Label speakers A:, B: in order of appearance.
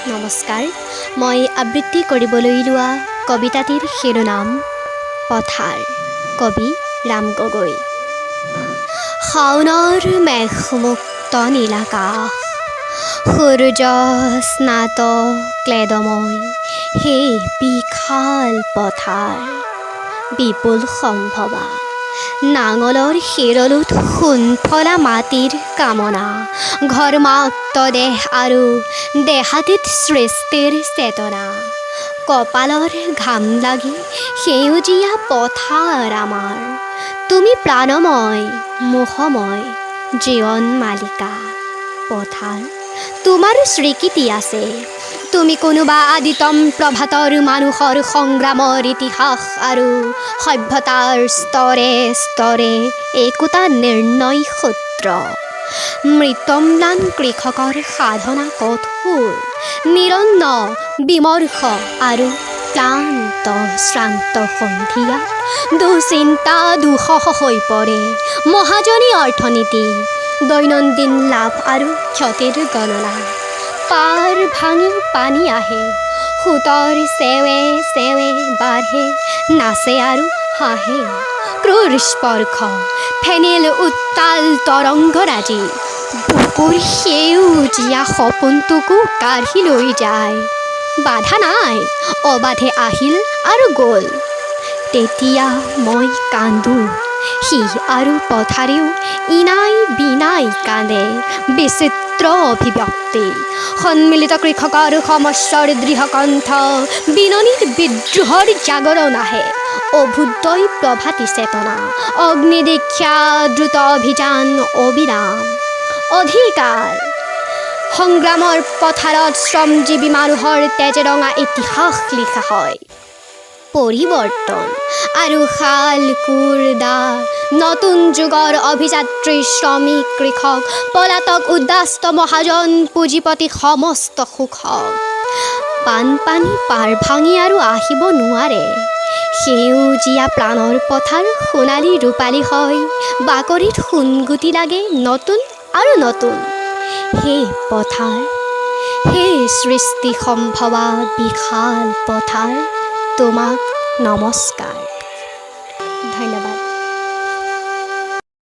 A: নমস্কাৰ, মই আবৃত্তি কৰিবলৈ লোৱা কবিতাটিৰ শিৰোনাম পথাৰ। কবি ৰাম গগৈ। শাওনৰ মেঘমুক্ত নীলাকাশ, সূৰ্য স্নাত ক্লেদময়, সেই বিশাল পথাৰ। বিপুল সম্ভৱা নাঙলৰ শিৰলোত সোণফলা মাটিৰ কামনা, ঘৰ্মাক্ত দেহ আৰু দেহাতীত সৃষ্টিৰ চেতনা। কপালৰ ঘাম লাগি সেউজীয়া পথাৰ আমাৰ, তুমি প্ৰাণময় মোহময় জীৱন মালিকা। পথাৰ তোমাৰো স্বীকৃতি আছে, তুমি কোনোবা আদিতম প্ৰভাতৰ মানুহৰ সংগ্ৰামৰ ইতিহাস আৰু সভ্যতাৰ স্তৰে স্তৰে একোটা নিৰ্ণয় সূত্ৰ। মৃতম্লান কৃষকৰ সাধনা কঠোৰ, নিৰন্ন বিমৰ্ষ আৰু ক্লান্ত শ্ৰান্ত সন্ধিয়াত দুশ্চিন্তা দুঃসহ হৈ পৰে মহাজনী অৰ্থনীতি। দৈনন্দিন লাভ আৰু ক্ষতিৰ গণনা, পাৰ ভাঙি পানী আহে, সোঁতৰ চেৱে চেৱে বাঢ়ে, নাচে আৰু হাঁহে। ক্ৰূৰ স্পৰ্শ ফেনিল উত্তাল তৰংগৰাজি, বুকুৰ সেউজীয়া সপোনটোকো কাঢ়ি লৈ যায়। বাধা নাই, অবাধে আহিল আৰু গ'ল। তেতিয়া মই কান্দো, সি আৰু পথাৰেও ইনাই বিনাই কান্দে। বিচিত্ৰ অভিব্যক্তি, সন্মিলিত কৃষকৰ সমস্যাৰ দৃঢ় কণ্ঠ, বিননিত বিদ্ৰোহৰ জাগৰণ আহে। অভ্যুদয় প্ৰভাতী চেতনা, অগ্নিদীক্ষা দ্ৰুত অভিযান অবিৰাম। অধিকাৰ সংগ্ৰামৰ পথাৰত শ্ৰমজীৱী মানুহৰ তেজে ৰঙা ইতিহাস লিখা হয়। পৰিৱৰ্তন আৰু শাল কোৰ দা, নতুন যুগৰ অভিযাত্ৰী শ্ৰমিক কৃষক, পলাতক উদ্বাস্ত মহাজন পুঁজিপতি সমস্ত শোষক। বানপানী পাৰ ভাঙি আৰু আহিব নোৱাৰে, সেউজীয়া প্ৰাণৰ পথাৰ সোণালী ৰূপালী হয়। বাকৰিত সোণগুটি লাগে নতুন আৰু নতুন। হে পথাৰ, হে সৃষ্টি সম্ভৱা বিশাল পথাৰ, তোমাক নমস্কাৰ।